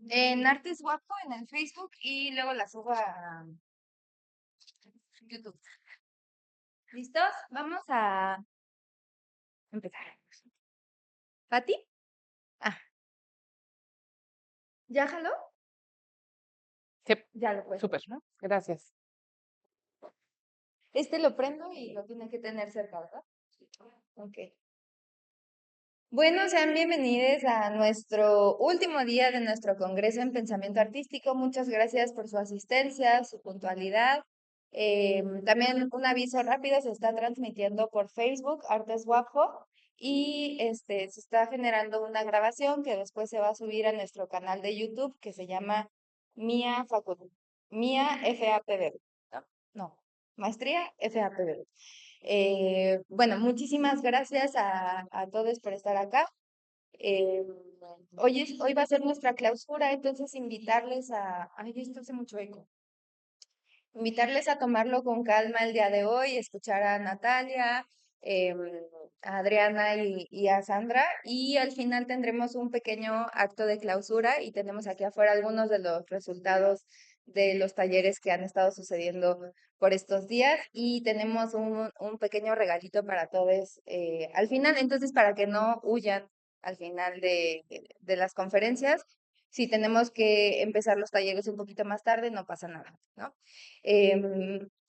En Artes Guapo en el Facebook y luego la subo a YouTube. ¿Listos? Vamos a empezar. ¿Pati? Ah, ¿ya jaló? Sí, Ya lo puedes súper. ver, ¿no? Gracias. Este lo prendo y lo tiene que tener cerca, ¿verdad? Ok. Bueno, sean bienvenidos a nuestro último día de nuestro Congreso en Pensamiento Artístico. Muchas gracias por su asistencia, su puntualidad. También un aviso rápido, se está transmitiendo por Facebook, Artes Guapo, y se está generando una grabación que después se va a subir a nuestro canal de YouTube que se llama Mía Mía FAPB. No, no, Maestría FAPB. Bueno, muchísimas gracias a todos por estar acá. Eh, hoy va a ser nuestra clausura, entonces invitarles a... Ay, esto hace mucho eco. Invitarles a tomarlo con calma el día de hoy, escuchar a Natalia, em, a Adriana y a Sandra, y al final tendremos un pequeño acto de clausura y tenemos aquí afuera algunos de los resultados de los talleres que han estado sucediendo por estos días y tenemos un pequeño regalito para todos al final, entonces para que no huyan al final de las conferencias. Si tenemos que empezar los talleres un poquito más tarde, no pasa nada, ¿no?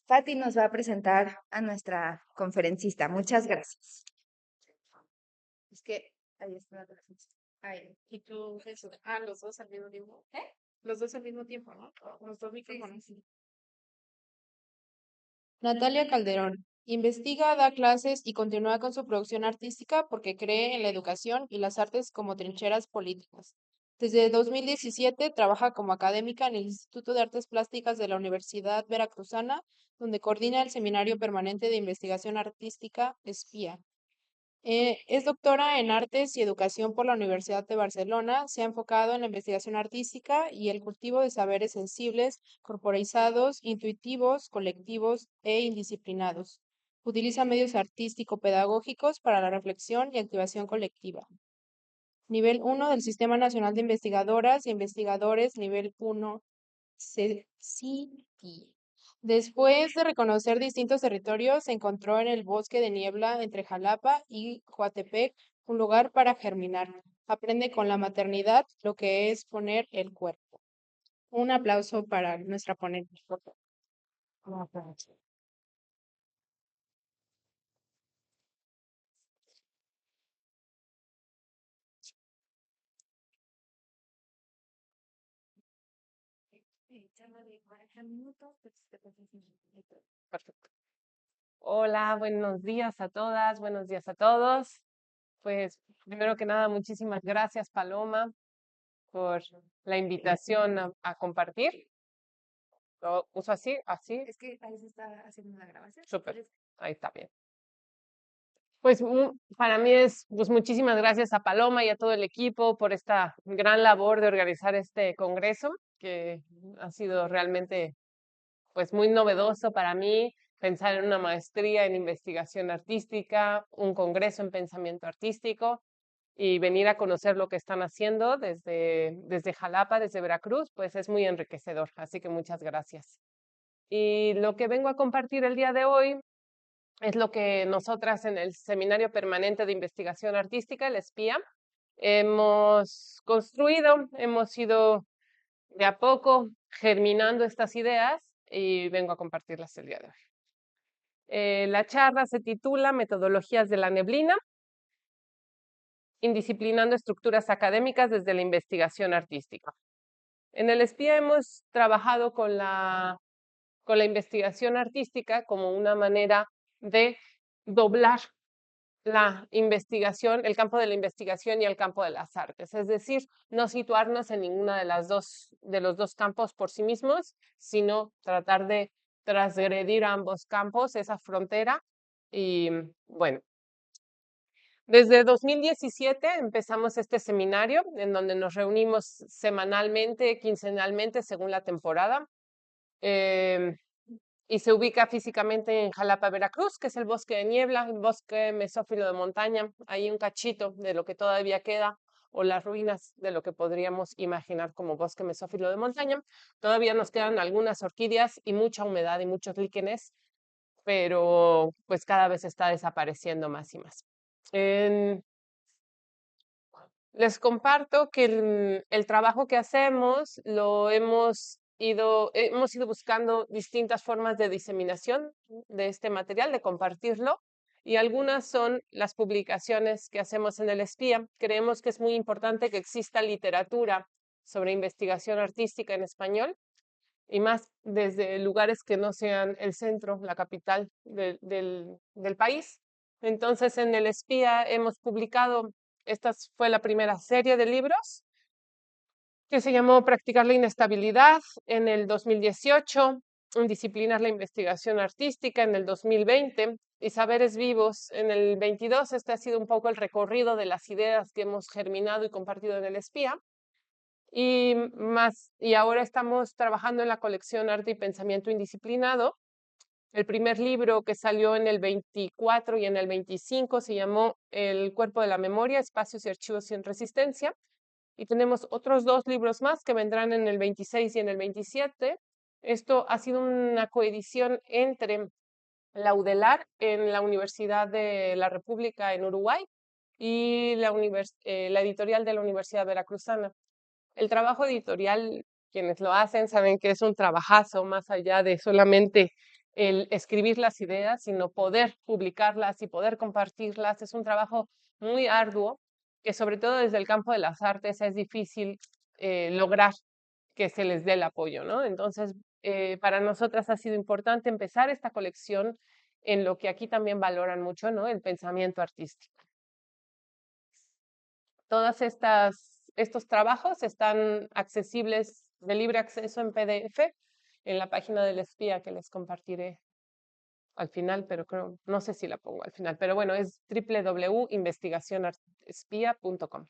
Fati nos va a presentar a nuestra conferencista. Muchas gracias. Es que ahí está la conferencia. Ahí. Y tú, eso. Los dos al mismo tiempo. ¿Eh? Los dos al mismo tiempo, ¿no? Los dos micrófonos. Sí. Natalia Calderón. Investiga, da clases y continúa con su producción artística porque cree en la educación y las artes como trincheras políticas. Desde 2017 trabaja como académica en el Instituto de Artes Plásticas de la Universidad Veracruzana, donde coordina el Seminario Permanente de Investigación Artística, SPIA. Es doctora en Artes y Educación por la Universidad de Barcelona. Se ha enfocado en la investigación artística y el cultivo de saberes sensibles, corporizados, intuitivos, colectivos e indisciplinados. Utiliza medios artístico-pedagógicos para la reflexión y activación colectiva. Nivel 1 del Sistema Nacional de Investigadoras y Investigadores, nivel 1, CITI. Después de reconocer distintos territorios, se encontró en el bosque de niebla entre Jalapa y Coatepec un lugar para germinar. Aprende con la maternidad lo que es poner el cuerpo. Un aplauso para nuestra ponente, por favor. Échale 40 minutos, pues, te pasas un poquito. Perfecto. Hola, buenos días a todas, buenos días a todos. Pues primero que nada, muchísimas gracias, Paloma, por la invitación a compartir. ¿Lo uso así? Así, Es que ahí se está haciendo una grabación. súper. ¿Quieres? Ahí está bien. Pues para mí es, pues muchísimas gracias a Paloma y a todo el equipo por esta gran labor de organizar este congreso, que ha sido realmente pues muy novedoso para mí pensar en una maestría en investigación artística, un congreso en pensamiento artístico y venir a conocer lo que están haciendo desde Jalapa, desde Veracruz, pues es muy enriquecedor. Así que muchas gracias. Y lo que vengo a compartir el día de hoy es lo que nosotras en el Seminario Permanente de Investigación Artística, el SPIA, hemos construido, hemos ido de a poco germinando estas ideas y vengo a compartirlas el día de hoy. La charla se titula Metodologías de la neblina, indisciplinando estructuras académicas desde la investigación artística. En el SPIA hemos trabajado con la investigación artística como una manera de doblar la investigación, el campo de la investigación y el campo de las artes, es decir, no situarnos en ninguna de los dos campos por sí mismos, sino tratar de transgredir ambos campos, esa frontera. Y bueno, desde 2017 empezamos este seminario en donde nos reunimos semanalmente, quincenalmente, según la temporada. Y se ubica físicamente en Jalapa, Veracruz, que es el bosque de niebla, el bosque mesófilo de montaña, ahí un cachito de lo que todavía queda o las ruinas de lo que podríamos imaginar como bosque mesófilo de montaña. Todavía nos quedan algunas orquídeas y mucha humedad y muchos líquenes, pero pues cada vez está desapareciendo más y más. Les comparto que el trabajo que hacemos lo hemos ido buscando distintas formas de diseminación de este material, de compartirlo, y algunas son las publicaciones que hacemos en el Espía. Creemos que es muy importante que exista literatura sobre investigación artística en español, y más desde lugares que no sean el centro, la capital del país. Entonces, en el Espía hemos publicado, esta fue la primera serie de libros, que se llamó Practicar la inestabilidad en el 2018, Disciplinar la investigación artística en el 2020 y Saberes vivos en el 22. Este ha sido un poco el recorrido de las ideas que hemos germinado y compartido en el Espía. Y ahora estamos trabajando en la colección Arte y Pensamiento Indisciplinado. El primer libro que salió en el 24 y en el 25 se llamó El cuerpo de la memoria, espacios y archivos sin resistencia. Y tenemos otros 2 libros más que vendrán en el 26 y en el 27. Esto ha sido una coedición entre la UDELAR en la Universidad de la República en Uruguay y la editorial de la Universidad Veracruzana. El trabajo editorial, quienes lo hacen saben que es un trabajazo, más allá de solamente el escribir las ideas, sino poder publicarlas y poder compartirlas. Es un trabajo muy arduo, que sobre todo desde el campo de las artes es difícil lograr que se les dé el apoyo, ¿no? Entonces, para nosotras ha sido importante empezar esta colección en lo que aquí también valoran mucho, ¿no? El pensamiento artístico. Todos estos trabajos están accesibles de libre acceso en PDF en la página del Espía, que les compartiré al final, pero no sé si la pongo al final, pero bueno, es www.investigacionespía.com.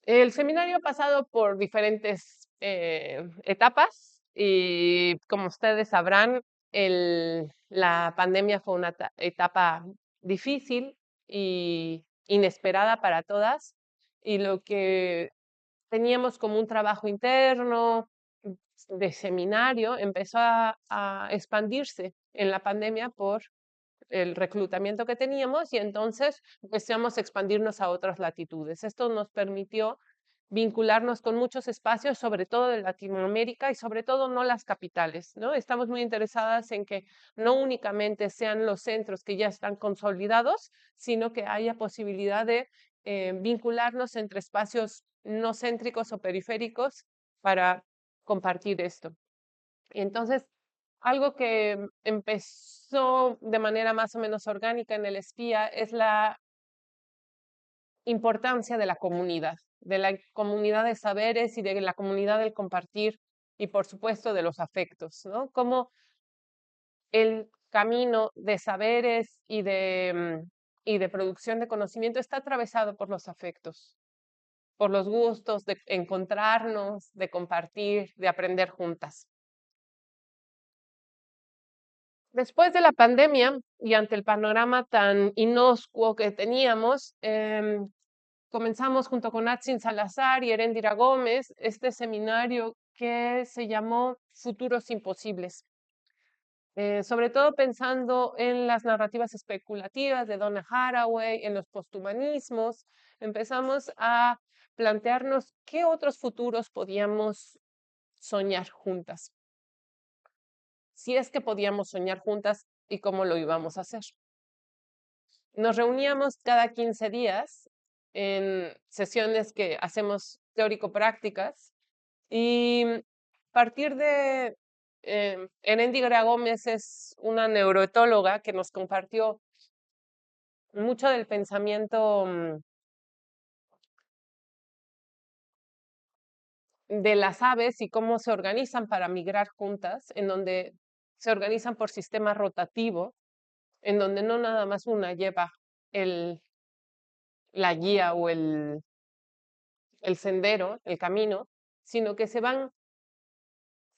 El seminario ha pasado por diferentes etapas y como ustedes sabrán, la pandemia fue una etapa difícil y inesperada para todas, y lo que teníamos como un trabajo interno de seminario empezó a expandirse en la pandemia por el reclutamiento que teníamos, y entonces empezamos a expandirnos a otras latitudes. Esto nos permitió vincularnos con muchos espacios, sobre todo de Latinoamérica y sobre todo no las capitales, ¿no? Estamos muy interesadas en que no únicamente sean los centros que ya están consolidados, sino que haya posibilidad de vincularnos entre espacios no céntricos o periféricos para compartir esto. Y entonces, algo que empezó de manera más o menos orgánica en el Espía es la importancia de la comunidad de saberes y de la comunidad del compartir y, por supuesto, de los afectos, ¿no? Como el camino de saberes y de producción de conocimiento está atravesado por los afectos, por los gustos de encontrarnos, de compartir, de aprender juntas. Después de la pandemia y ante el panorama tan inocuo que teníamos, comenzamos junto con Atsin Salazar y Heréndira Gómez este seminario que se llamó Futuros Imposibles. Sobre todo pensando en las narrativas especulativas de Donna Haraway, en los posthumanismos, empezamos a plantearnos qué otros futuros podíamos soñar juntas. Si es que podíamos soñar juntas y cómo lo íbamos a hacer. Nos reuníamos cada 15 días en sesiones que hacemos teórico-prácticas, y partir de Heréndira Gómez es una neuroetóloga que nos compartió mucho del pensamiento de las aves y cómo se organizan para migrar juntas, en donde se organizan por sistema rotativo, en donde no nada más una lleva la guía o el sendero, el camino, sino que se van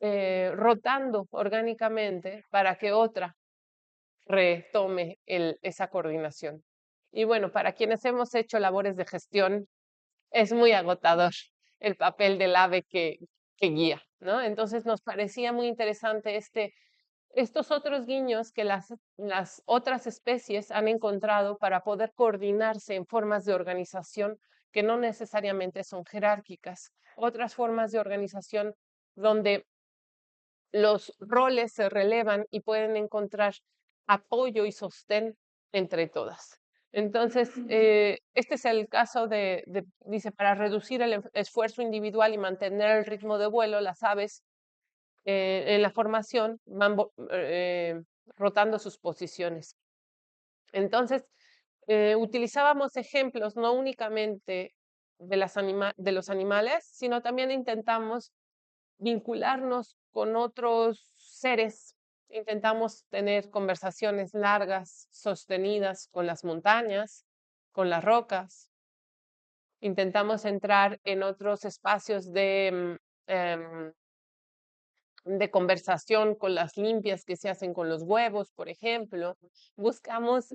rotando orgánicamente para que otra retome esa coordinación. Y bueno, para quienes hemos hecho labores de gestión, es muy agotador el papel del ave que guía, ¿no? Entonces nos parecía muy interesante estos otros guiños que las otras especies han encontrado para poder coordinarse en formas de organización que no necesariamente son jerárquicas, otras formas de organización donde los roles se relevan y pueden encontrar apoyo y sostén entre todas. Entonces, este es el caso dice, para reducir el esfuerzo individual y mantener el ritmo de vuelo, las aves en la formación van rotando sus posiciones. Entonces, utilizábamos ejemplos no únicamente de los animales, sino también intentamos vincularnos con otros seres. Intentamos tener conversaciones largas, sostenidas con las montañas, con las rocas. Intentamos entrar en otros espacios de conversación con las limpias que se hacen con los huevos, por ejemplo. Buscamos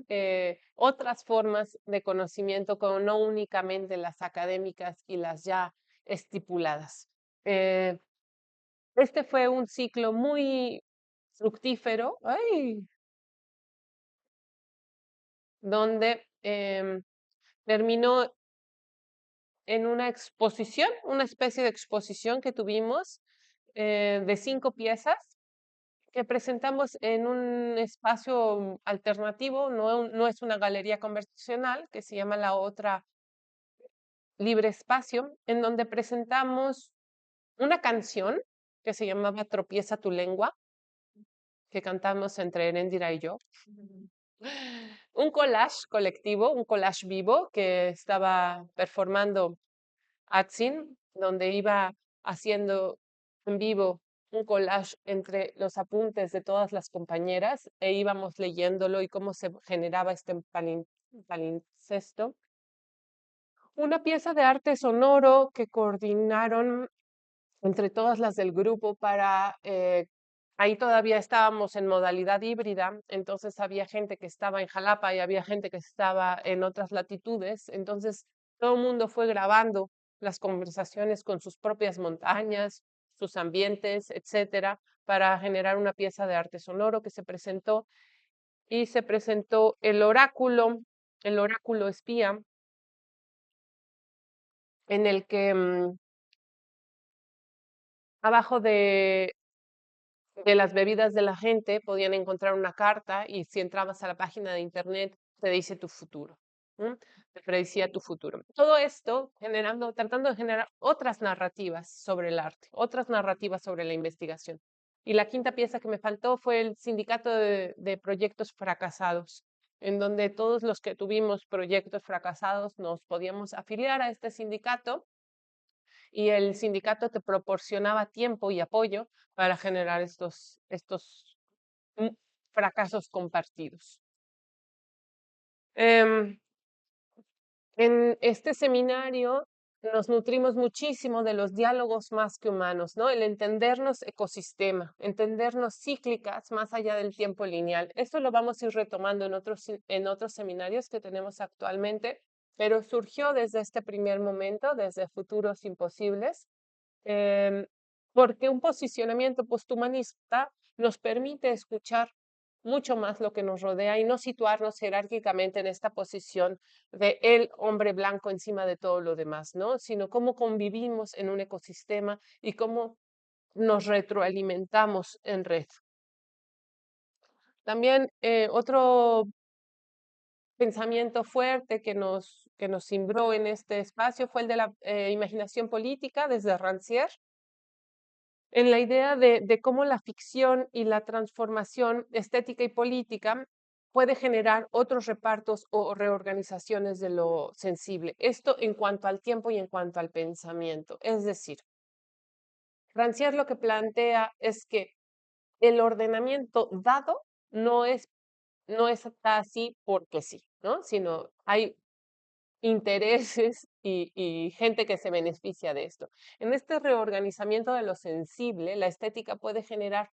otras formas de conocimiento, como no únicamente las académicas y las ya estipuladas. Este fue un ciclo muy fructífero, donde terminó en una exposición, una especie de exposición que tuvimos de 5 piezas que presentamos en un espacio alternativo, no es una galería convencional, que se llama La Otra Libre Espacio, en donde presentamos una canción que se llamaba Tropieza tu lengua, que cantamos entre Erendira y yo. Un collage colectivo, un collage vivo que estaba performando Atsin, donde iba haciendo en vivo un collage entre los apuntes de todas las compañeras e íbamos leyéndolo y cómo se generaba este palincesto. Una pieza de arte sonoro que coordinaron entre todas las del grupo para ahí todavía estábamos en modalidad híbrida, entonces había gente que estaba en Jalapa y había gente que estaba en otras latitudes, entonces todo el mundo fue grabando las conversaciones con sus propias montañas, sus ambientes, etcétera, para generar una pieza de arte sonoro que se presentó y se presentó el oráculo espía, en el que abajo de las bebidas de la gente podían encontrar una carta y si entrabas a la página de internet te dice tu futuro, te predecía tu futuro. Todo esto tratando de generar otras narrativas sobre el arte, otras narrativas sobre la investigación. Y la quinta pieza que me faltó fue el sindicato de proyectos fracasados, en donde todos los que tuvimos proyectos fracasados nos podíamos afiliar a este sindicato y el sindicato te proporcionaba tiempo y apoyo para generar estos fracasos compartidos. En este seminario nos nutrimos muchísimo de los diálogos más que humanos, ¿no? El entendernos ecosistema, entendernos cíclicas más allá del tiempo lineal. Esto lo vamos a ir retomando en otros seminarios que tenemos actualmente, pero surgió desde este primer momento, desde Futuros Imposibles, porque un posicionamiento posthumanista nos permite escuchar mucho más lo que nos rodea y no situarnos jerárquicamente en esta posición de el hombre blanco encima de todo lo demás, ¿no? Sino cómo convivimos en un ecosistema y cómo nos retroalimentamos en red. También otro pensamiento fuerte que nos cimbró en este espacio fue el de la imaginación política desde Rancière, en la idea de cómo la ficción y la transformación estética y política puede generar otros repartos o reorganizaciones de lo sensible. Esto en cuanto al tiempo y en cuanto al pensamiento. Es decir, Rancière lo que plantea es que el ordenamiento dado no está así porque sí, ¿no? Sino hay intereses y gente que se beneficia de esto. En este reorganizamiento de lo sensible, la estética puede generar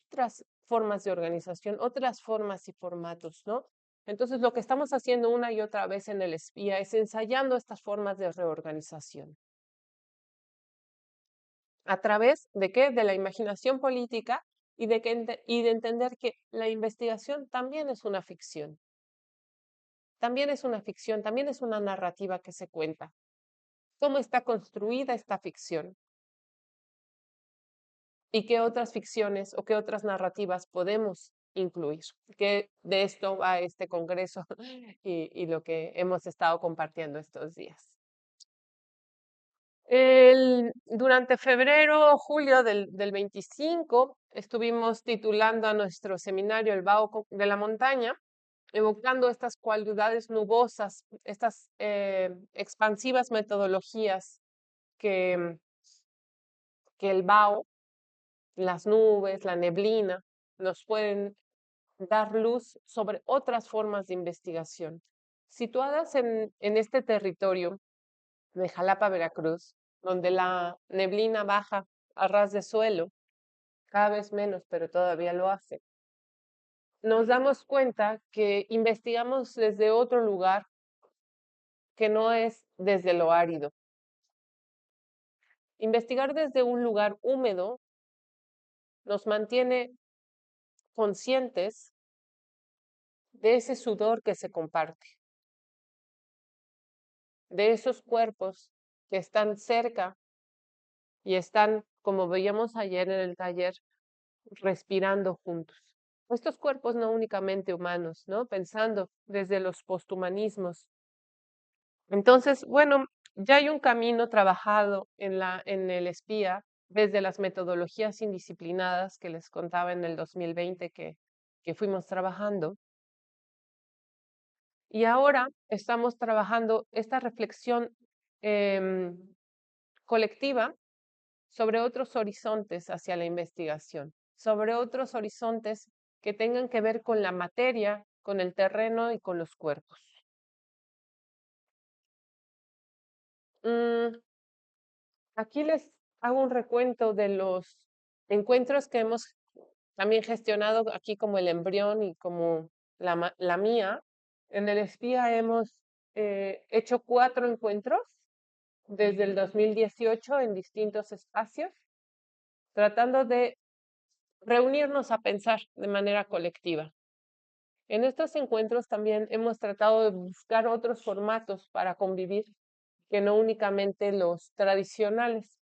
otras formas de organización, otras formas y formatos, ¿no? Entonces, lo que estamos haciendo una y otra vez en el espía es ensayando estas formas de reorganización. ¿A través de qué? De la imaginación política y de entender que la investigación también es una ficción. También es una ficción, también es una narrativa que se cuenta. ¿Cómo está construida esta ficción? ¿Y qué otras ficciones o qué otras narrativas podemos incluir? Que de esto va este congreso y lo que hemos estado compartiendo estos días. Durante febrero o julio del 25 estuvimos titulando a nuestro seminario El Vaho de la Montaña, evocando estas cualidades nubosas, estas expansivas metodologías que, que el Vaho, las nubes, la neblina, nos pueden dar luz sobre otras formas de investigación. Situadas en este territorio de Jalapa, Veracruz, donde la neblina baja a ras de suelo, cada vez menos, pero todavía lo hace, nos damos cuenta que investigamos desde otro lugar que no es desde lo árido. Investigar desde un lugar húmedo nos mantiene conscientes de ese sudor que se comparte, de esos cuerpos que están cerca y están, como veíamos ayer en el taller, respirando juntos. Estos cuerpos no únicamente humanos, ¿no? Pensando desde los posthumanismos. Entonces, bueno, ya hay un camino trabajado en el espía desde las metodologías indisciplinadas que les contaba en el 2020 que fuimos trabajando. Y ahora estamos trabajando esta reflexión colectiva sobre otros horizontes hacia la investigación, sobre otros horizontes que tengan que ver con la materia, con el terreno y con los cuerpos. Aquí les hago un recuento de los encuentros que hemos también gestionado aquí como el embrión y como la mía. En el espía hemos hecho 4 encuentros desde el 2018 en distintos espacios, tratando de reunirnos a pensar de manera colectiva. En estos encuentros también hemos tratado de buscar otros formatos para convivir que no únicamente los tradicionales.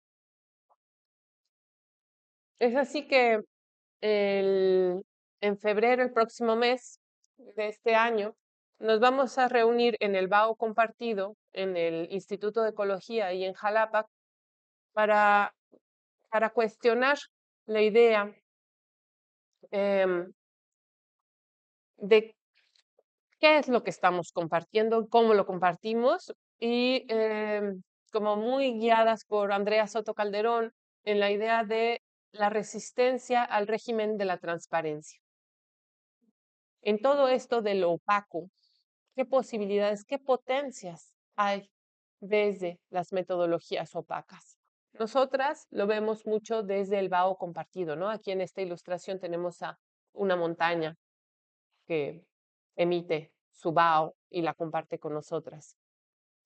Es así que en febrero, el próximo mes de este año, nos vamos a reunir en el Vaho compartido, en el Instituto de Ecología y en Jalapa, para cuestionar la idea de qué es lo que estamos compartiendo, cómo lo compartimos y como muy guiadas por Andrea Soto Calderón en la idea de la resistencia al régimen de la transparencia. En todo esto de lo opaco, ¿qué posibilidades, qué potencias hay desde las metodologías opacas? Nosotras lo vemos mucho desde el Vaho compartido, ¿no? Aquí en esta ilustración tenemos a una montaña que emite su Vaho y la comparte con nosotras.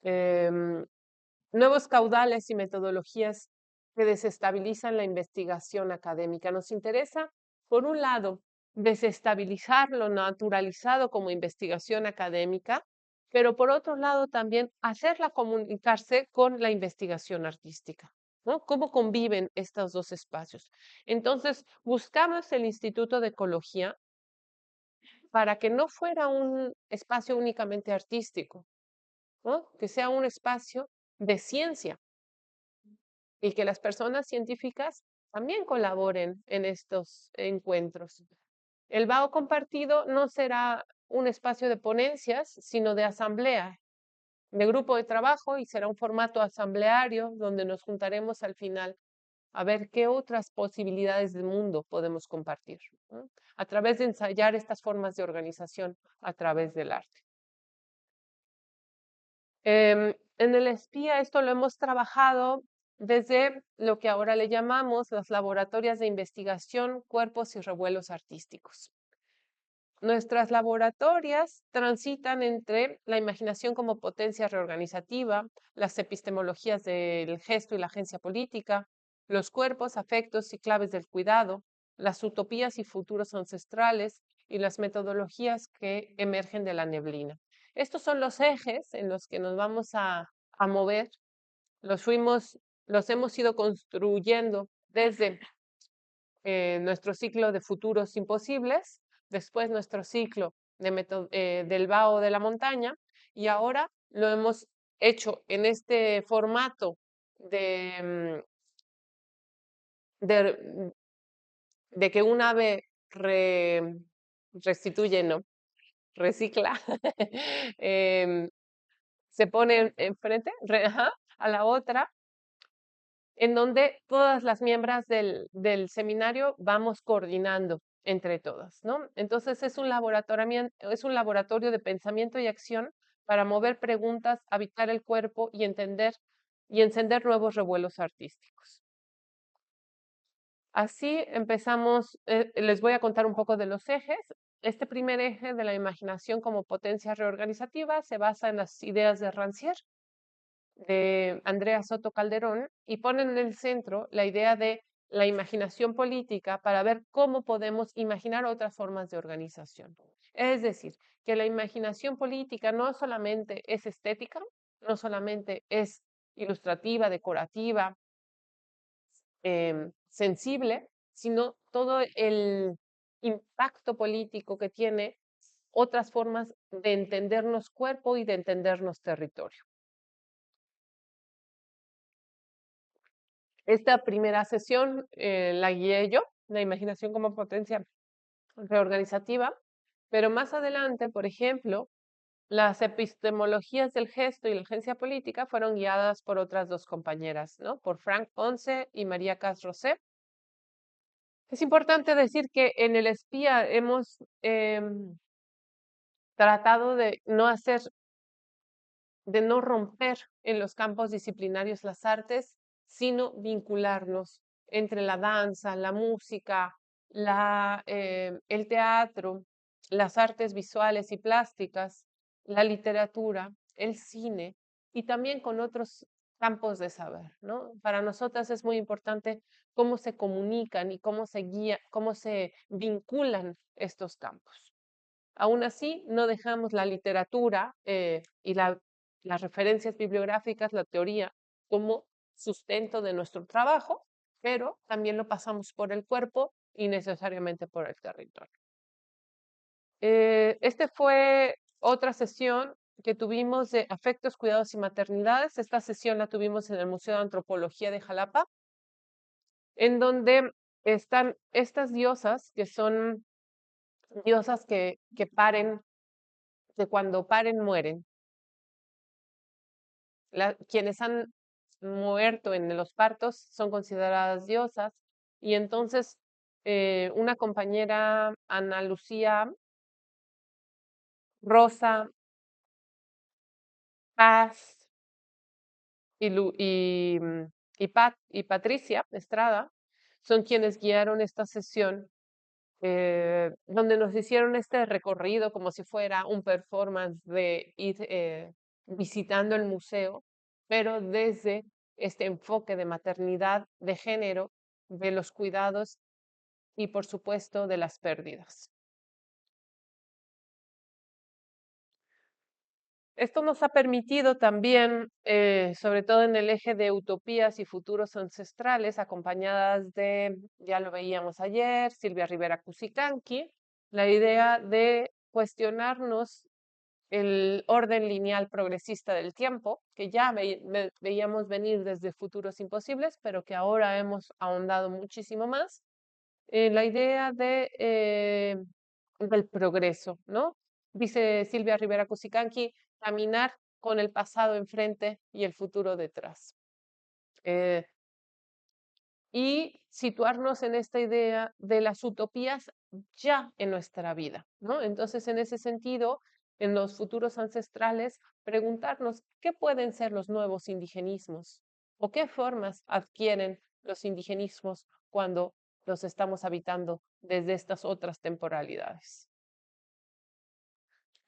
Nuevos caudales y metodologías que desestabilizan la investigación académica. Nos interesa, por un lado, desestabilizar lo naturalizado como investigación académica, pero por otro lado también hacerla comunicarse con la investigación artística, ¿no? ¿Cómo conviven estos dos espacios? Entonces, buscamos el Instituto de Ecología para que no fuera un espacio únicamente artístico, ¿no? Que sea un espacio de ciencia y que las personas científicas también colaboren en estos encuentros. El Vaho compartido no será un espacio de ponencias, sino de asamblea, de grupo de trabajo, y será un formato asambleario donde nos juntaremos al final a ver qué otras posibilidades del mundo podemos compartir, ¿no? A través de ensayar estas formas de organización a través del arte. En el espía esto lo hemos trabajado desde lo que ahora le llamamos las laboratorias de investigación, cuerpos y revuelos artísticos. nuestras laboratorias transitan entre la imaginación como potencia reorganizativa, las epistemologías del gesto y la agencia política, los cuerpos, afectos y claves del cuidado, las utopías y futuros ancestrales y las metodologías que emergen de la neblina. Estos son los ejes en los que nos vamos a mover. Los hemos ido construyendo desde nuestro ciclo de futuros imposibles, después nuestro ciclo del vaho de la montaña, y ahora lo hemos hecho en este formato de, de, de que un ave restituye, no, recicla, se pone enfrente ajá, a la otra, en donde todas las miembros del seminario vamos coordinando entre todas, ¿no? Entonces es un laboratorio de pensamiento y acción para mover preguntas, habitar el cuerpo y entender y encender nuevos revuelos artísticos. Así empezamos, les voy a contar un poco de los ejes. Este primer eje de la imaginación como potencia reorganizativa se basa en las ideas de Rancière, de Andrea Soto Calderón, y ponen en el centro la idea de la imaginación política para ver cómo podemos imaginar otras formas de organización. Es decir, que la imaginación política no solamente es estética, no solamente es ilustrativa, decorativa, sensible, sino todo el impacto político que tiene otras formas de entendernos cuerpo y de entendernos territorio. Esta primera sesión la guié yo, la imaginación como potencia reorganizativa, pero más adelante, por ejemplo, las epistemologías del gesto y la agencia política fueron guiadas por otras dos compañeras, ¿no? Por Frank Ponce y María Cas-Rosé. Es importante decir que en el espía hemos tratado de no romper en los campos disciplinarios las artes, sino vincularnos entre la danza, la música, el teatro, las artes visuales y plásticas, la literatura, el cine y también con otros campos de saber, ¿no? Para nosotras es muy importante cómo se comunican y cómo se guía, cómo se vinculan estos campos. Aún así, no dejamos la literatura y las referencias bibliográficas, la teoría, como sustento de nuestro trabajo, pero también lo pasamos por el cuerpo y necesariamente por el territorio. Este fue otra sesión que tuvimos de afectos, cuidados y maternidades. Esta sesión la tuvimos en el Museo de Antropología de Jalapa, en donde están estas diosas que son diosas que paren, que cuando paren mueren. Quienes han muerto en los partos son consideradas diosas y entonces una compañera, Ana Lucía, Rosa, Paz y Patricia Estrada son quienes guiaron esta sesión donde nos hicieron este recorrido como si fuera un performance de ir visitando el museo, pero desde este enfoque de maternidad, de género, de los cuidados y, por supuesto, de las pérdidas. Esto nos ha permitido también, sobre todo en el eje de utopías y futuros ancestrales, acompañadas de, ya lo veíamos ayer, Silvia Rivera Cusicanqui, la idea de cuestionarnos el orden lineal progresista del tiempo, que ya veíamos venir desde futuros imposibles, pero que ahora hemos ahondado muchísimo más. La idea del progreso, ¿no? Dice Silvia Rivera Cusicanqui, caminar con el pasado enfrente y el futuro detrás. Y situarnos en esta idea de las utopías ya en nuestra vida, ¿no? Entonces, en ese sentido, en los futuros ancestrales, preguntarnos qué pueden ser los nuevos indigenismos o qué formas adquieren los indigenismos cuando los estamos habitando desde estas otras temporalidades.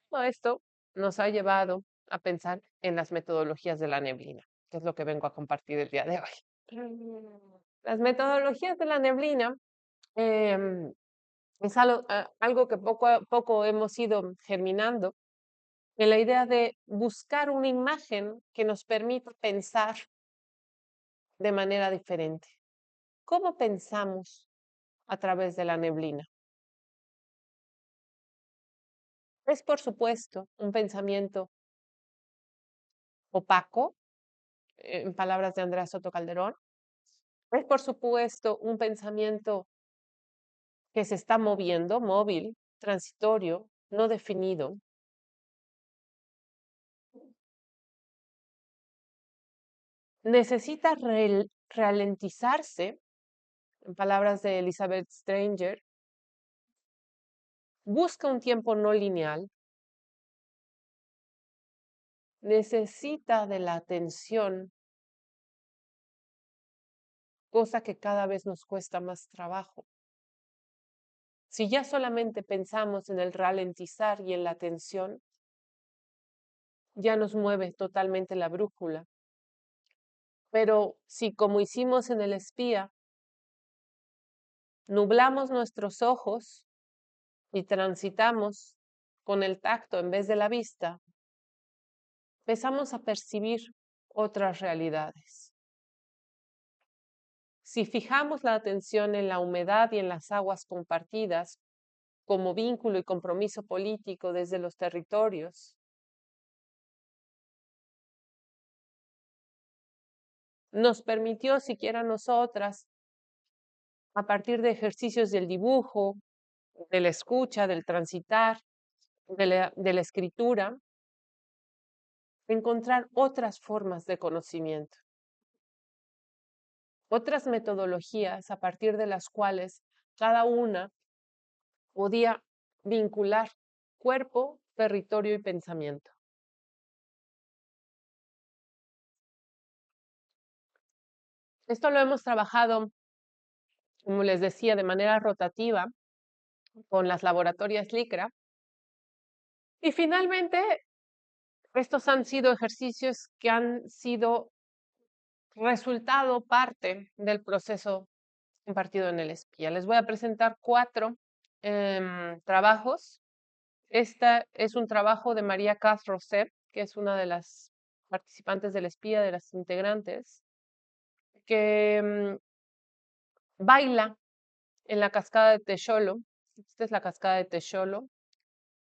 Todo esto nos ha llevado a pensar en las metodologías de la neblina, que es lo que vengo a compartir el día de hoy. Las metodologías de la neblina em, es algo que poco a poco hemos ido germinando en la idea de buscar una imagen que nos permita pensar de manera diferente. ¿Cómo pensamos a través de la neblina? Es, por supuesto, un pensamiento opaco, en palabras de Andrea Soto Calderón. Es, por supuesto, un pensamiento que se está moviendo, móvil, transitorio, no definido. Necesita ralentizarse, en palabras de Elizabeth Stranger. Busca un tiempo no lineal. Necesita de la atención, cosa que cada vez nos cuesta más trabajo. Si ya solamente pensamos en el ralentizar y en la atención, ya nos mueve totalmente la brújula. Pero si, como hicimos en El espía, nublamos nuestros ojos y transitamos con el tacto en vez de la vista, empezamos a percibir otras realidades. Si fijamos la atención en la humedad y en las aguas compartidas como vínculo y compromiso político desde los territorios, nos permitió siquiera nosotras, a partir de ejercicios del dibujo, de la escucha, del transitar, de la escritura, encontrar otras formas de conocimiento, otras metodologías a partir de las cuales cada una podía vincular cuerpo, territorio y pensamiento. Esto lo hemos trabajado, como les decía, de manera rotativa con las laboratorias LICRA. Y finalmente, estos han sido ejercicios que han sido resultado parte del proceso compartido en El espía. Les voy a presentar 4 trabajos. Este es un trabajo de María Castro Roset, que es una de las participantes del espía, de las integrantes, que baila en la cascada de Texolo. Esta es la cascada de Texolo,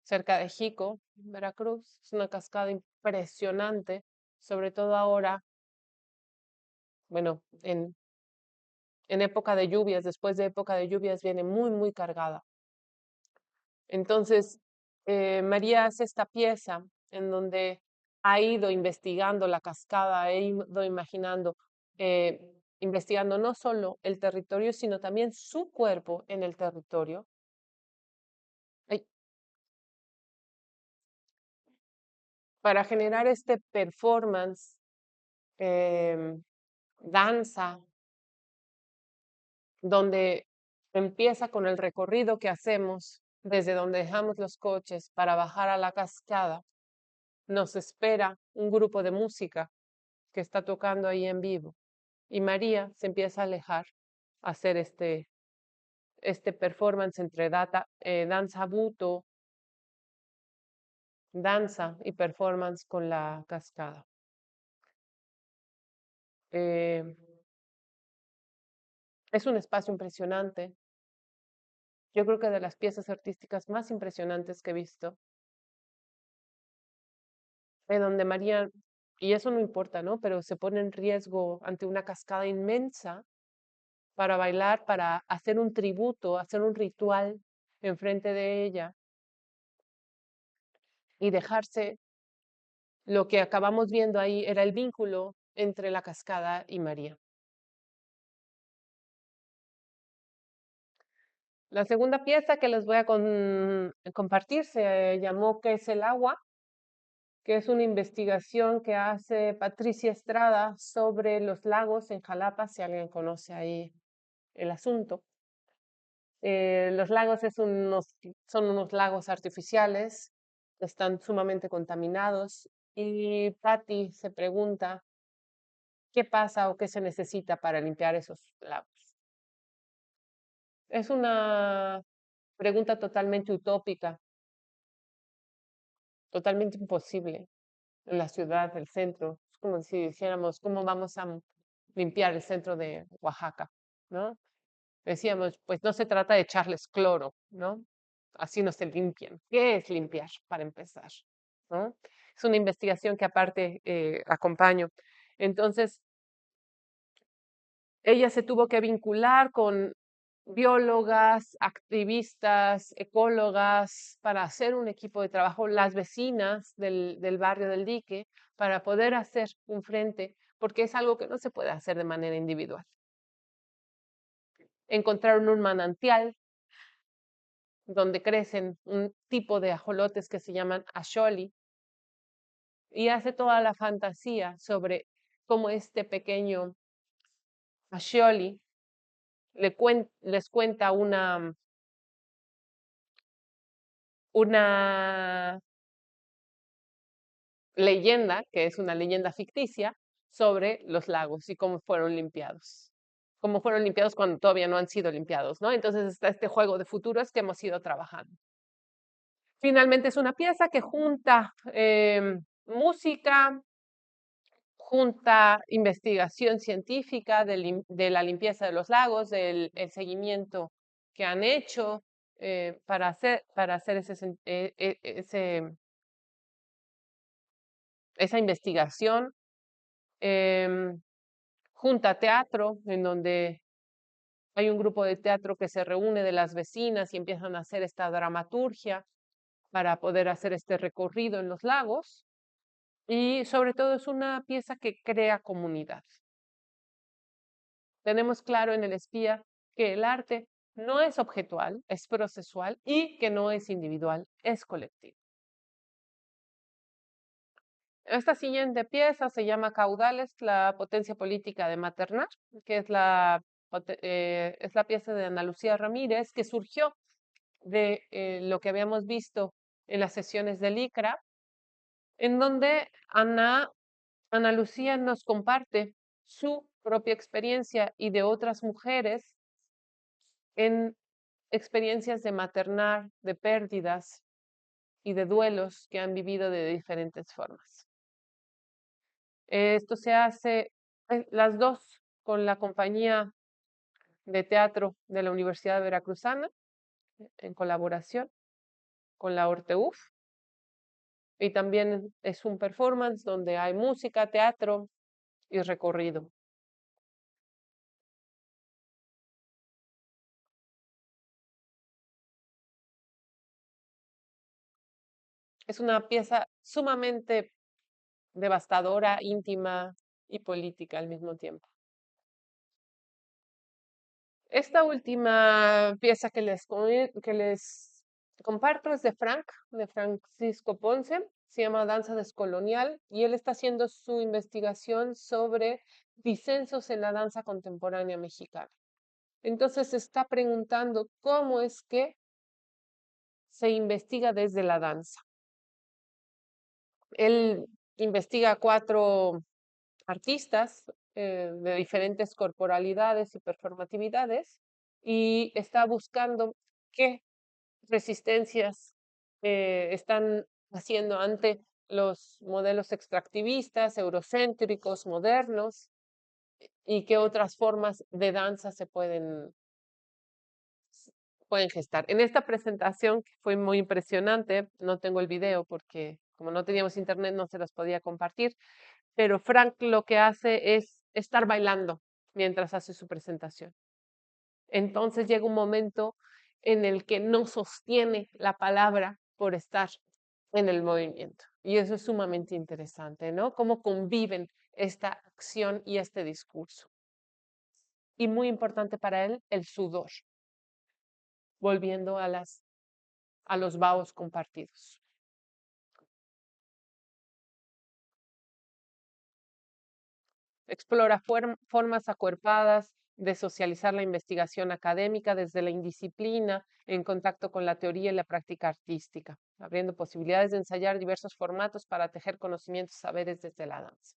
cerca de Jico, Veracruz. Es una cascada impresionante, sobre todo ahora, bueno, en época de lluvias, después de época de lluvias, viene muy, muy cargada. Entonces, María hace esta pieza en donde ha ido investigando la cascada, ha ido imaginando, investigando no solo el territorio, sino también su cuerpo en el territorio. Ay. Para generar este performance, danza, donde empieza con el recorrido que hacemos desde donde dejamos los coches para bajar a la cascada. Nos espera un grupo de música que está tocando ahí en vivo y María se empieza a alejar a hacer este performance entre danza buto, danza y performance con la cascada. Es un espacio impresionante. Yo creo que de las piezas artísticas más impresionantes que he visto, donde María, y eso no importa, ¿no? Pero se pone en riesgo ante una cascada inmensa para bailar, para hacer un tributo, hacer un ritual enfrente de ella y dejarse. Lo que acabamos viendo ahí era el vínculo entre la cascada y María. La segunda pieza que les voy a compartir se llamó ¿Qué es el agua?, que es una investigación que hace Patricia Estrada sobre los lagos en Jalapa, si alguien conoce ahí el asunto. Los lagos son unos lagos artificiales están sumamente contaminados. Y Patty se pregunta, ¿qué pasa o qué se necesita para limpiar esos lagos? Es una pregunta totalmente utópica, totalmente imposible en la ciudad, el centro. Es como si dijéramos, ¿cómo vamos a limpiar el centro de Oaxaca? ¿No? Decíamos, pues no se trata de echarles cloro, ¿no? Así no se limpian. ¿Qué es limpiar, para empezar? ¿No? Es una investigación que aparte acompaño. Entonces, ella se tuvo que vincular con biólogas, activistas, ecólogas, para hacer un equipo de trabajo, las vecinas del barrio del dique, para poder hacer un frente, porque es algo que no se puede hacer de manera individual. Encontraron un manantial donde crecen un tipo de ajolotes que se llaman asholi, y hace toda la fantasía sobre cómo este pequeño asholi les cuenta una leyenda, que es una leyenda ficticia, sobre los lagos y cómo fueron limpiados. Cómo fueron limpiados cuando todavía no han sido limpiados, ¿no? Entonces está este juego de futuros que hemos ido trabajando. Finalmente es una pieza que junta música, junta investigación científica de la limpieza de los lagos, del el seguimiento que han hecho para hacer esa investigación. Junta teatro, en donde hay un grupo de teatro que se reúne de las vecinas y empiezan a hacer esta dramaturgia para poder hacer este recorrido en los lagos. Y sobre todo es una pieza que crea comunidad. Tenemos claro en el espía que el arte no es objetual, es procesual y que no es individual, es colectivo. Esta siguiente pieza se llama Caudales, la potencia política de Maternar, que es la pieza de Ana Lucía Ramírez, que surgió de lo que habíamos visto en las sesiones del ICRA, en donde Ana Lucía nos comparte su propia experiencia y de otras mujeres en experiencias de maternar, de pérdidas y de duelos que han vivido de diferentes formas. Esto se hace las dos con la compañía de teatro de la Universidad Veracruzana, en colaboración con la Orteuf. Y también es un performance donde hay música, teatro y recorrido. Es una pieza sumamente devastadora, íntima y política al mismo tiempo. Esta última pieza que les comparto es de Francisco Ponce, se llama Danza Descolonial, y él está haciendo su investigación sobre disensos en la danza contemporánea mexicana. Entonces se está preguntando cómo es que se investiga desde la danza. Él investiga 4 artistas de diferentes corporalidades y performatividades y está buscando qué resistencias están haciendo ante los modelos extractivistas, eurocéntricos, modernos, y qué otras formas de danza se pueden gestar. En esta presentación, que fue muy impresionante, no tengo el video porque como no teníamos internet no se los podía compartir, pero Frank lo que hace es estar bailando mientras hace su presentación. Entonces llega un momento en el que no sostiene la palabra por estar en el movimiento. Y eso es sumamente interesante, ¿no? Cómo conviven esta acción y este discurso. Y muy importante para él, el sudor, volviendo a los vaos compartidos. Explora formas acuerpadas de socializar la investigación académica desde la indisciplina en contacto con la teoría y la práctica artística, abriendo posibilidades de ensayar diversos formatos para tejer conocimientos y saberes desde la danza.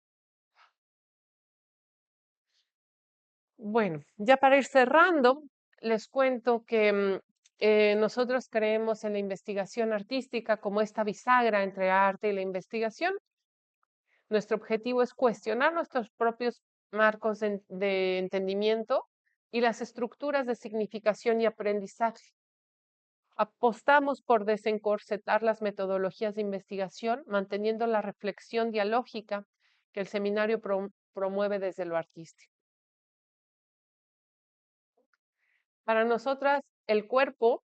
Bueno, ya para ir cerrando, les cuento que nosotros creemos en la investigación artística como esta bisagra entre arte y la investigación. Nuestro objetivo es cuestionar nuestros propios marcos de entendimiento y las estructuras de significación y aprendizaje. Apostamos por desencorsetar las metodologías de investigación, manteniendo la reflexión dialógica que el seminario promueve desde lo artístico. Para nosotras, el cuerpo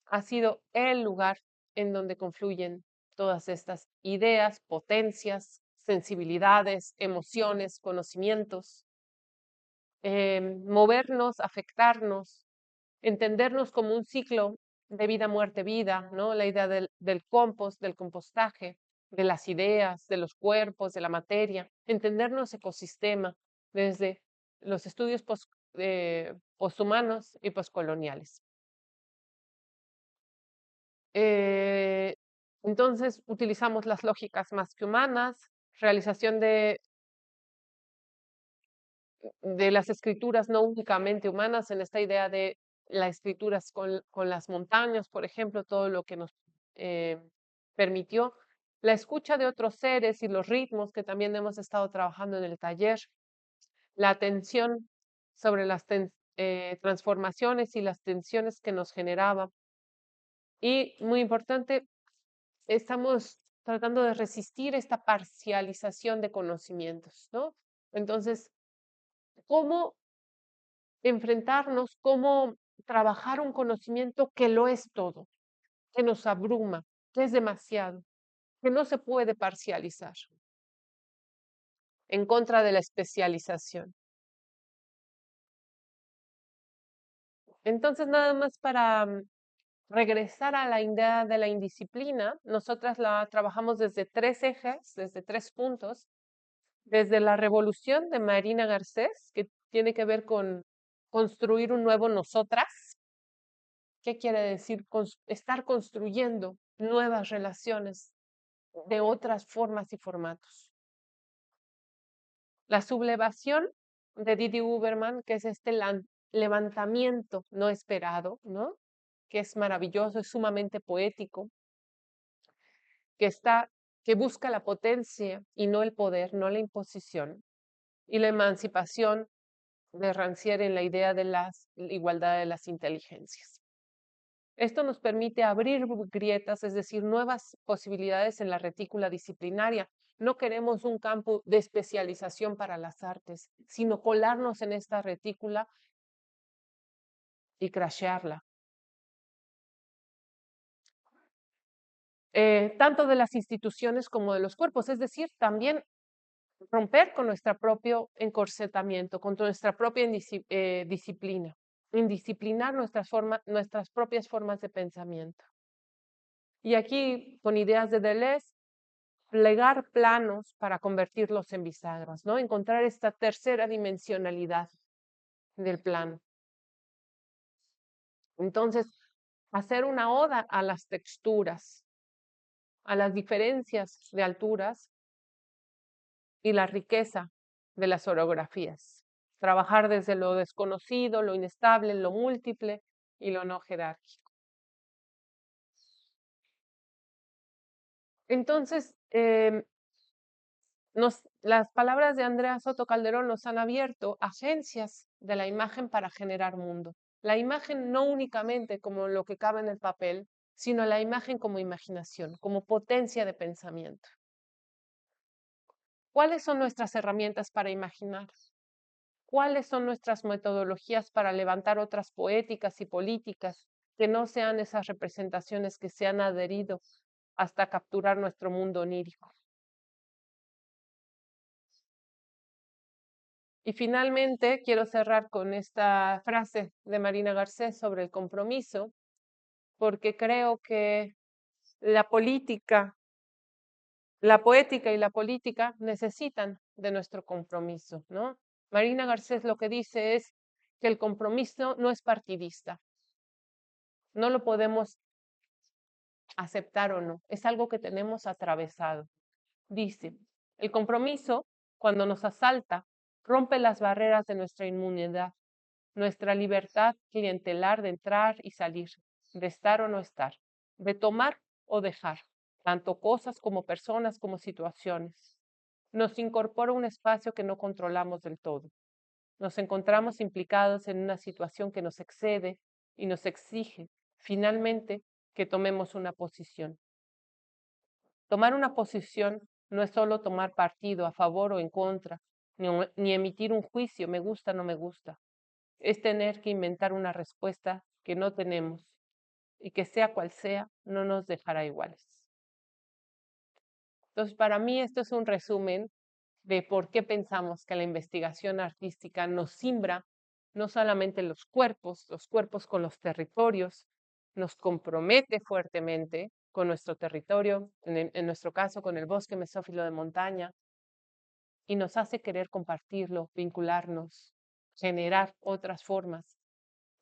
ha sido el lugar en donde confluyen todas estas ideas, potencias, sensibilidades, emociones, conocimientos, movernos, afectarnos, entendernos como un ciclo de vida, muerte, vida, ¿no? La idea del compost, del compostaje, de las ideas, de los cuerpos, de la materia, entendernos ecosistema desde los estudios posthumanos y postcoloniales. Entonces, utilizamos las lógicas más que humanas, realización de las escrituras no únicamente humanas, en esta idea de las escrituras con las montañas, por ejemplo, todo lo que nos permitió, la escucha de otros seres y los ritmos que también hemos estado trabajando en el taller, la atención sobre las transformaciones y las tensiones que nos generaba. Y muy importante, estamos tratando de resistir esta parcialización de conocimientos, ¿no? Entonces, ¿cómo enfrentarnos, cómo trabajar un conocimiento que lo es todo, que nos abruma, que es demasiado, que no se puede parcializar, en contra de la especialización? Entonces, nada más para regresar a la idea de la indisciplina, nosotras la trabajamos desde 3 ejes, desde 3 puntos, desde la revolución de Marina Garcés, que tiene que ver con construir un nuevo nosotras. ¿Qué quiere decir? Estar construyendo nuevas relaciones de otras formas y formatos. La sublevación de Didi Uberman, que es este levantamiento no esperado, ¿no? Que es maravilloso, es sumamente poético, que busca la potencia y no el poder, no la imposición, y la emancipación de Rancière en la idea de la igualdad de las inteligencias. Esto nos permite abrir grietas, es decir, nuevas posibilidades en la retícula disciplinaria. No queremos un campo de especialización para las artes, sino colarnos en esta retícula y crashearla. Tanto de las instituciones como de los cuerpos, es decir, también romper con nuestro propio encorsetamiento, con nuestra propia disciplina, indisciplinar nuestras propias formas de pensamiento. Y aquí, con ideas de Deleuze, plegar planos para convertirlos en bisagras, ¿no? Encontrar esta tercera dimensionalidad del plano. Entonces, hacer una oda a las texturas, a las diferencias de alturas y la riqueza de las orografías. Trabajar desde lo desconocido, lo inestable, lo múltiple y lo no jerárquico. Entonces, las palabras de Andrea Soto Calderón nos han abierto agencias de la imagen para generar mundo. La imagen no únicamente como lo que cabe en el papel, sino la imagen como imaginación, como potencia de pensamiento. ¿Cuáles son nuestras herramientas para imaginar? ¿Cuáles son nuestras metodologías para levantar otras poéticas y políticas que no sean esas representaciones que se han adherido hasta capturar nuestro mundo onírico? Y finalmente, quiero cerrar con esta frase de Marina Garcés sobre el compromiso, porque creo que la poética y la política necesitan de nuestro compromiso, ¿no? Marina Garcés lo que dice es, que el compromiso no es partidista. No lo podemos aceptar o no, es algo que tenemos atravesado. Dice, el compromiso, cuando nos asalta, rompe las barreras de nuestra inmunidad, nuestra libertad clientelar de entrar y salir, de estar o no estar, de tomar o dejar, tanto cosas como personas como situaciones. Nos incorpora un espacio que no controlamos del todo. Nos encontramos implicados en una situación que nos excede y nos exige, finalmente, que tomemos una posición. Tomar una posición no es solo tomar partido a favor o en contra, ni emitir un juicio, me gusta, no me gusta. Es tener que inventar una respuesta que no tenemos y que sea cual sea, no nos dejará iguales. Entonces, para mí esto es un resumen de por qué pensamos que la investigación artística nos simbra no solamente los cuerpos con los territorios, nos compromete fuertemente con nuestro territorio, en nuestro caso con el bosque mesófilo de montaña, y nos hace querer compartirlo, vincularnos, generar otras formas,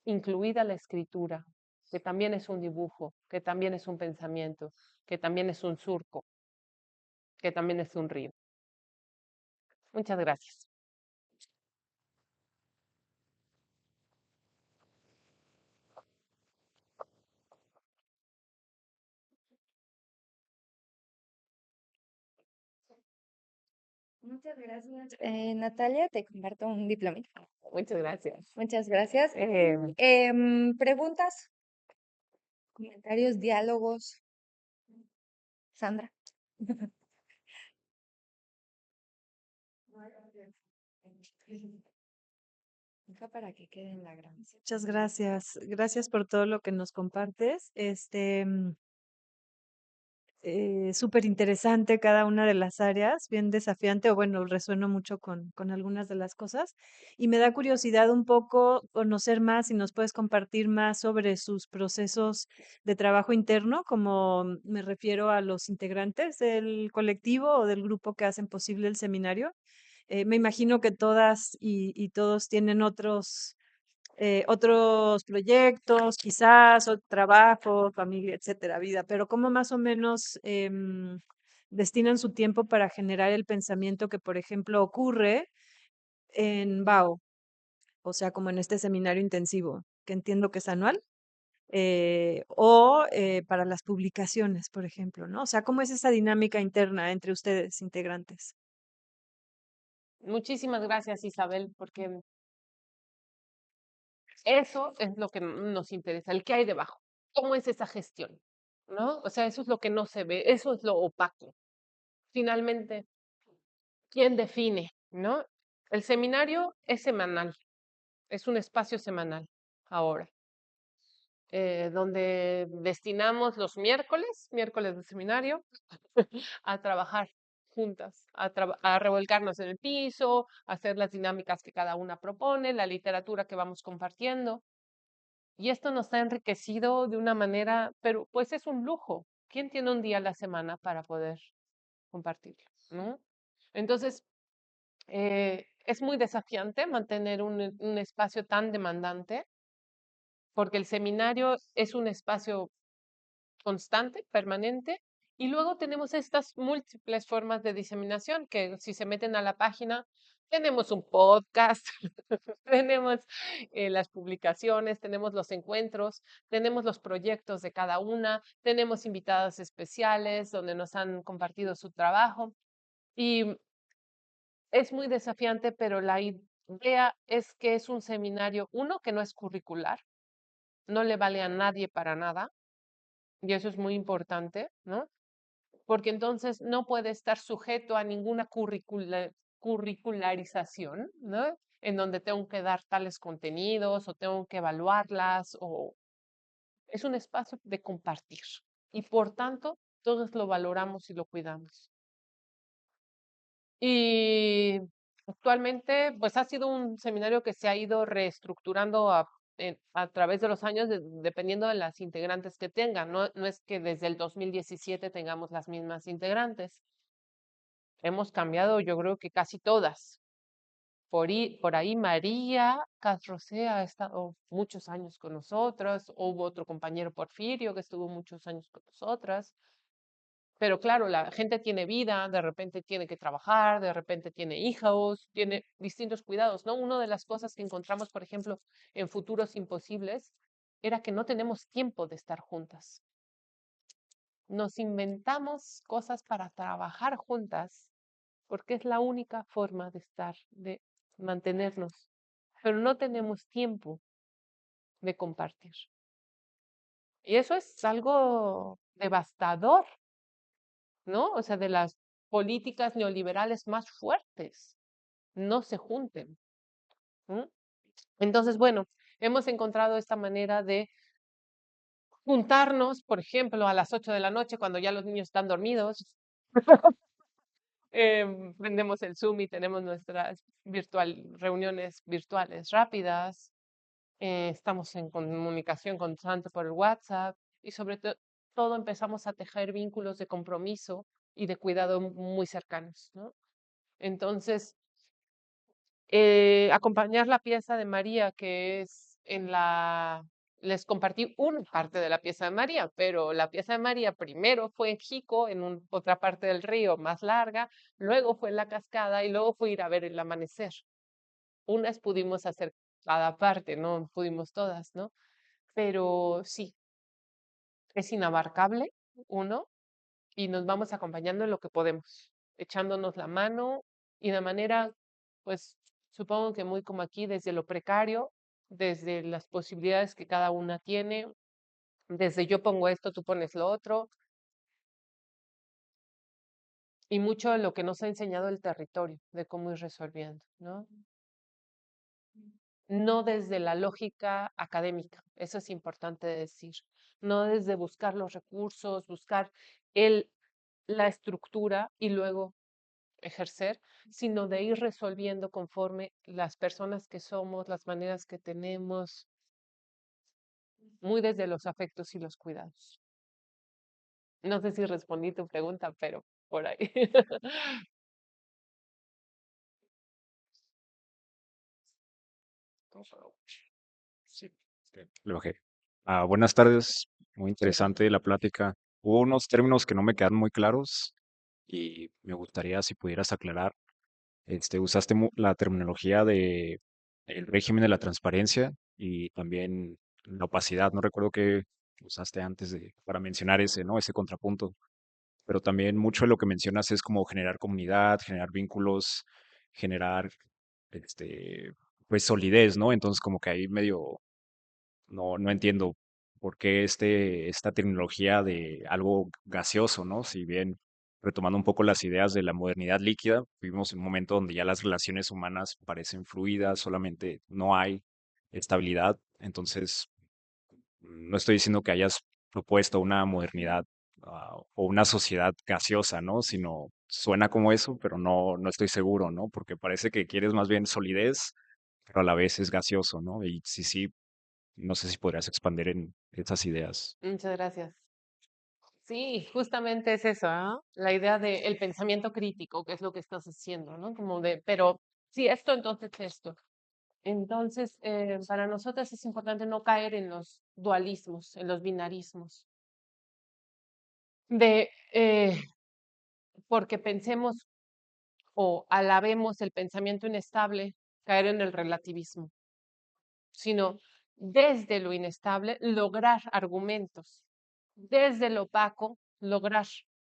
incluida la escritura, que también es un dibujo, que también es un pensamiento, que también es un surco, que también es un río. Muchas gracias. Muchas gracias. Natalia, te comparto un diplomita. Muchas gracias. Muchas gracias. ¿Preguntas? ¿Comentarios? ¿Diálogos? Sandra. Deja para que quede en la grabación. Muchas gracias. Gracias por todo lo que nos compartes. Súper interesante cada una de las áreas, bien desafiante, o bueno, resueno mucho con algunas de las cosas. Y me da curiosidad un poco conocer más, si nos puedes compartir más sobre sus procesos de trabajo interno, como me refiero a los integrantes del colectivo o del grupo que hacen posible el seminario. Me imagino que todas y todos tienen otros proyectos, quizás, o trabajo, familia, etcétera, vida, pero ¿cómo más o menos destinan su tiempo para generar el pensamiento que, por ejemplo, ocurre en BAO? O sea, como en este seminario intensivo, que entiendo que es anual, o para las publicaciones, por ejemplo, ¿no? O sea, ¿cómo es esa dinámica interna entre ustedes, integrantes? Muchísimas gracias, Isabel, porque eso es lo que nos interesa, el que hay debajo. ¿Cómo es esa gestión? ¿No? O sea, eso es lo que no se ve, eso es lo opaco. Finalmente, ¿quién define? ¿No? El seminario es semanal, es un espacio semanal ahora, donde destinamos los miércoles de seminario, a trabajar juntas, a revolcarnos en el piso, a hacer las dinámicas que cada una propone, la literatura que vamos compartiendo. Y esto nos ha enriquecido de una manera, pero pues es un lujo. ¿Quién tiene un día a la semana para poder compartirlo? ¿No? Entonces, es muy desafiante mantener un espacio tan demandante, porque el seminario es un espacio constante, permanente, y luego tenemos estas múltiples formas de diseminación que si se meten a la página, tenemos un podcast, tenemos las publicaciones, tenemos los encuentros, tenemos los proyectos de cada una, tenemos invitadas especiales donde nos han compartido su trabajo y es muy desafiante, pero la idea es que es un seminario, uno, que no es curricular, no le vale a nadie para nada, y eso es muy importante, ¿no? Porque entonces no puede estar sujeto a ninguna curricularización, ¿no? En donde tengo que dar tales contenidos o tengo que evaluarlas, o es un espacio de compartir y por tanto todos lo valoramos y lo cuidamos. Y actualmente, pues ha sido un seminario que se ha ido reestructurando a través de los años, dependiendo de las integrantes que tengan. No es que desde el 2017 tengamos las mismas integrantes. Hemos cambiado, yo creo que casi todas. por ahí María Castrocé ha estado muchos años con nosotras, hubo otro compañero Porfirio que estuvo muchos años con nosotras, pero claro, la gente tiene vida, de repente tiene que trabajar, de repente tiene hijos, tiene distintos cuidados, ¿no? Una de las cosas que encontramos, por ejemplo, en Futuros Imposibles, era que no tenemos tiempo de estar juntas. Nos inventamos cosas para trabajar juntas porque es la única forma de estar, de mantenernos, pero no tenemos tiempo de compartir. Y eso es algo devastador, ¿no? O sea, de las políticas neoliberales más fuertes, no se junten. ¿Mm? Entonces, bueno, hemos encontrado esta manera de juntarnos, por ejemplo, a las 8 de la noche cuando ya los niños están dormidos. Prendemos el Zoom y tenemos nuestras reuniones virtuales rápidas. Estamos en comunicación constante por el WhatsApp y sobre todo empezamos a tejer vínculos de compromiso y de cuidado muy cercanos, ¿no? Entonces, acompañar la pieza de María, que es les compartí una parte de la pieza de María, pero la pieza de María primero fue en Jico, en otra parte del río más larga, luego fue en la cascada y luego fue ir a ver el amanecer. Unas pudimos hacer cada parte, no pudimos todas, ¿no? Pero sí, es inabarcable, uno, y nos vamos acompañando en lo que podemos, echándonos la mano y de manera, pues, supongo que muy como aquí, desde lo precario, desde las posibilidades que cada una tiene, desde yo pongo esto, tú pones lo otro, y mucho de lo que nos ha enseñado el territorio, de cómo ir resolviendo, ¿no? No desde la lógica académica, eso es importante decir, no desde buscar los recursos, buscar la estructura y luego ejercer, sino de ir resolviendo conforme las personas que somos, las maneras que tenemos, muy desde los afectos y los cuidados. No sé si respondí tu pregunta, pero por ahí. Sí, le bajé. Buenas tardes, muy interesante la plática. Hubo unos términos que no me quedan muy claros y me gustaría si pudieras aclarar. Usaste la terminología de el régimen de la transparencia y también la opacidad. No recuerdo qué usaste antes para mencionar ese, ¿no? Ese contrapunto. Pero también mucho de lo que mencionas es como generar comunidad, generar vínculos, generar, este, pues solidez, ¿no? Entonces como que ahí medio no entiendo por qué esta tecnología de algo gaseoso, ¿no? Si bien retomando un poco las ideas de la modernidad líquida, vivimos en un momento donde ya las relaciones humanas parecen fluidas, solamente no hay estabilidad. Entonces, no estoy diciendo que hayas propuesto una modernidad o una sociedad gaseosa, ¿no? Sino suena como eso, pero no estoy seguro, ¿no? Porque parece que quieres más bien solidez, pero a la vez es gaseoso, ¿no? Y sí, no sé si podrías expandir en esas ideas. Muchas gracias. Sí, justamente es eso, ¿ah? La idea del pensamiento crítico, que es lo que estás haciendo, ¿no? Como pero sí, esto, entonces esto. Entonces, para nosotros es importante no caer en los dualismos, en los binarismos, de porque pensemos o alabemos el pensamiento inestable, caer en el relativismo, sino desde lo inestable lograr argumentos, desde lo opaco lograr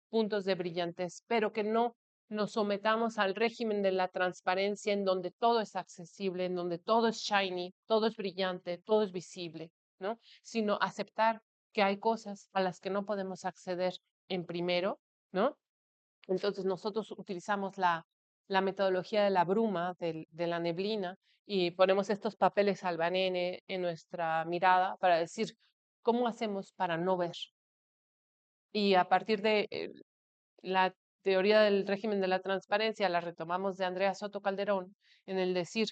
puntos de brillantez, pero que no nos sometamos al régimen de la transparencia en donde todo es accesible, en donde todo es shiny, todo es brillante, todo es visible, ¿no? Sino aceptar que hay cosas a las que no podemos acceder en primero, ¿no? Entonces nosotros utilizamos la metodología de la bruma, de la neblina, y ponemos estos papeles albanene en nuestra mirada para decir, ¿cómo hacemos para no ver? Y a partir de la teoría del régimen de la transparencia, la retomamos de Andrea Soto Calderón, en el decir,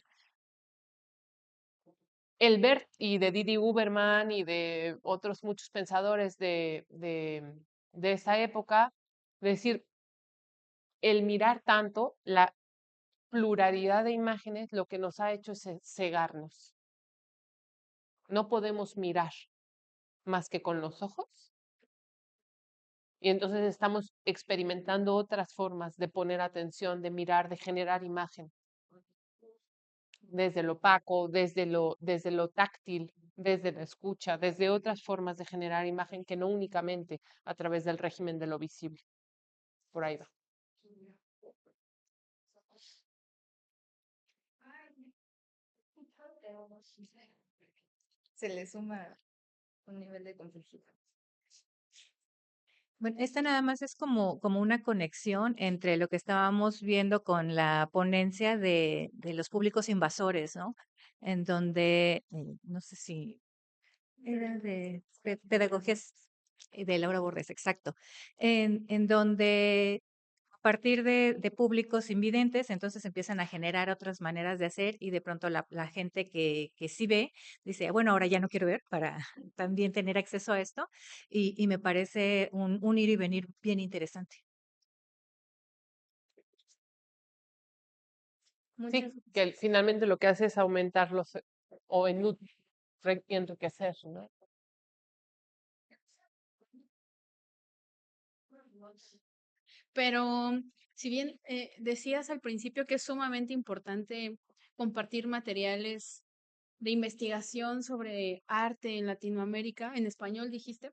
el ver, y de Didi Uberman y de otros muchos pensadores de esa época, decir, el mirar tanto, pluralidad de imágenes lo que nos ha hecho es cegarnos. No podemos mirar más que con los ojos. Y entonces estamos experimentando otras formas de poner atención, de mirar, de generar imagen. Desde lo opaco, desde lo táctil, desde la escucha, desde otras formas de generar imagen que no únicamente a través del régimen de lo visible. Por ahí va. Se le suma un nivel de complejidad. Bueno, esta nada más es como una conexión entre lo que estábamos viendo con la ponencia de los públicos invasores, ¿no? En donde, no sé si era de pedagogías de Laura Borges, exacto, en donde a partir de públicos invidentes, entonces empiezan a generar otras maneras de hacer y de pronto la gente que sí ve dice, bueno, ahora ya no quiero ver para también tener acceso a esto y me parece un ir y venir bien interesante. Sí, que finalmente lo que hace es aumentarlos o enriquecer, ¿no? Pero si bien decías al principio que es sumamente importante compartir materiales de investigación sobre arte en Latinoamérica, en español dijiste,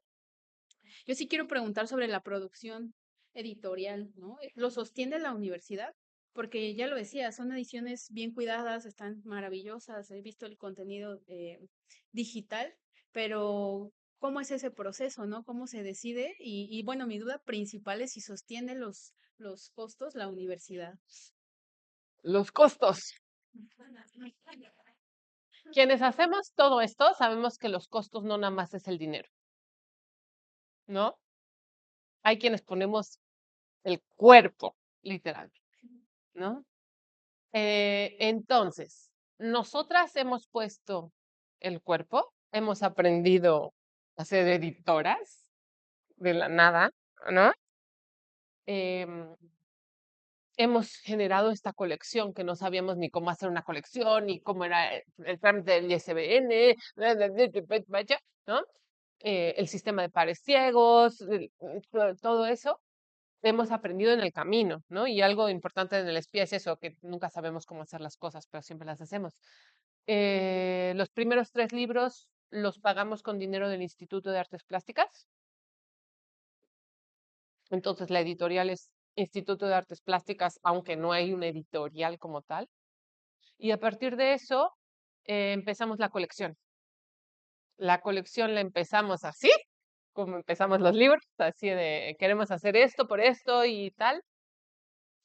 yo sí quiero preguntar sobre la producción editorial, ¿no? ¿Lo sostiene la universidad? Porque ya lo decía, son ediciones bien cuidadas, están maravillosas, he visto el contenido digital, pero ¿cómo es ese proceso, no? ¿Cómo se decide? Y bueno, mi duda principal es si sostiene los costos la universidad. Los costos. Quienes hacemos todo esto sabemos que los costos no nada más es el dinero, ¿no? Hay quienes ponemos el cuerpo, literalmente, ¿no? Entonces, nosotras hemos puesto el cuerpo, hemos aprendido a ser editoras de la nada, ¿no? Hemos generado esta colección que no sabíamos ni cómo hacer una colección, ni cómo era el trámite del ISBN, ¿no? El sistema de pares ciegos, todo eso hemos aprendido en el camino, ¿no? Y algo importante en el espía es eso, que nunca sabemos cómo hacer las cosas, pero siempre las hacemos. Los primeros 3 libros los pagamos con dinero del Instituto de Artes Plásticas. Entonces la editorial es Instituto de Artes Plásticas, aunque no hay una editorial como tal. Y a partir de eso empezamos la colección. La colección la empezamos así, como empezamos los libros, así de queremos hacer esto por esto y tal.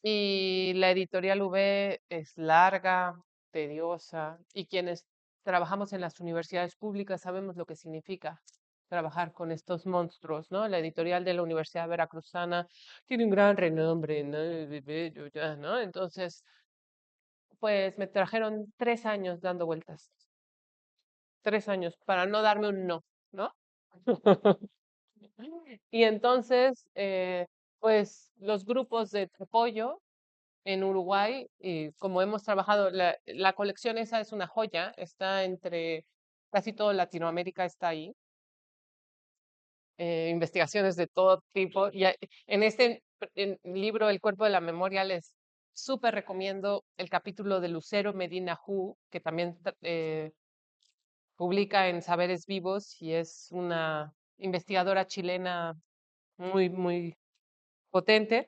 Y la editorial V es larga, tediosa, y quienes trabajamos en las universidades públicas sabemos lo que significa trabajar con estos monstruos, ¿no? La editorial de la Universidad Veracruzana tiene un gran renombre, ¿no? Entonces, pues me trajeron 3 años dando vueltas. 3 años para no darme un no, ¿no? Y entonces, pues los grupos de apoyo en Uruguay, y como hemos trabajado, la colección esa es una joya, está entre casi todo Latinoamérica, está ahí. Investigaciones de todo tipo. Y en este libro, El cuerpo de la memoria, les súper recomiendo el capítulo de Lucero Medina Hu, que también publica en Saberes Vivos y es una investigadora chilena muy, muy potente.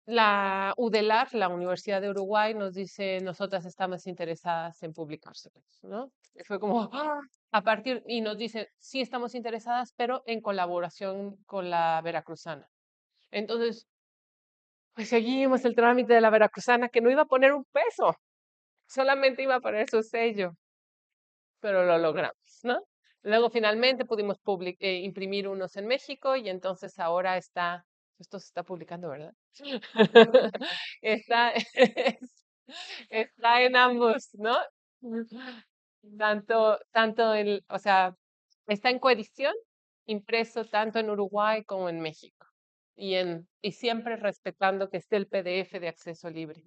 La UDELAR, la Universidad de Uruguay, nos dice, nosotras estamos interesadas en publicarse, ¿no? Y fue como, ¡ah! A partir, y nos dice, sí estamos interesadas, pero en colaboración con la Veracruzana. Entonces, pues seguimos el trámite de la Veracruzana, que no iba a poner un peso, solamente iba a poner su sello, pero lo logramos, ¿no? Luego finalmente pudimos imprimir unos en México y entonces ahora está, esto se está publicando, ¿verdad? Está, está en ambos, ¿no? Tanto o sea, está en coedición, impreso tanto en Uruguay como en México. y siempre respetando que esté el PDF de acceso libre.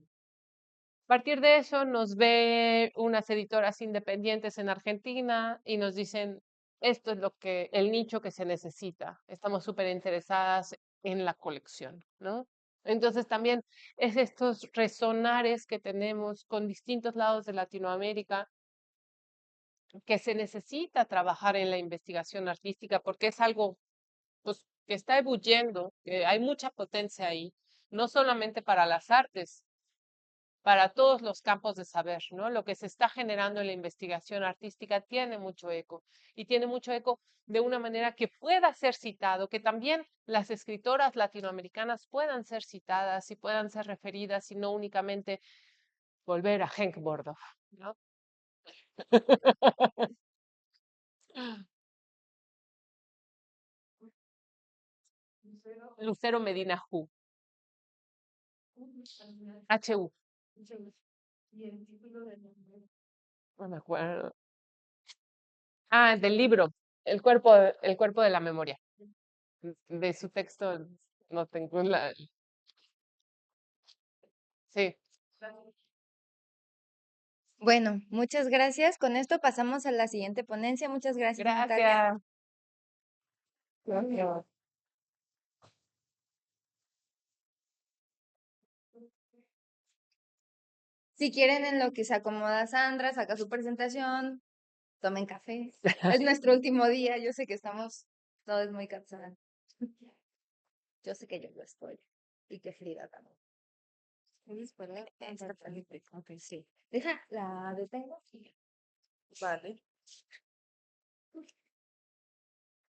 A partir de eso nos ve unas editoras independientes en Argentina y nos dicen, esto es el nicho que se necesita. Estamos súper interesadas en la colección, ¿no? Entonces también es estos resonares que tenemos con distintos lados de Latinoamérica que se necesita trabajar en la investigación artística porque es algo pues, que está ebulliendo, que hay mucha potencia ahí, no solamente para las artes, para todos los campos de saber, ¿no? Lo que se está generando en la investigación artística tiene mucho eco y tiene mucho eco de una manera que pueda ser citado, que también las escritoras latinoamericanas puedan ser citadas y puedan ser referidas y no únicamente volver a Henk Bordow, ¿no? Lucero Medina Hu. HU. No me acuerdo. Ah, del libro, el cuerpo de la memoria. De su texto no tengo la. Sí. Bueno, muchas gracias. Con esto pasamos a la siguiente ponencia. Muchas gracias, Natalia. Gracias. Gracias. Si quieren, en lo que se acomoda Sandra, saca su presentación, tomen café. Es nuestro último día. Yo sé que estamos todos muy cansados. Yo sé que yo lo estoy. Y que Frida también. Ok, sí. Deja, la detengo. Vale.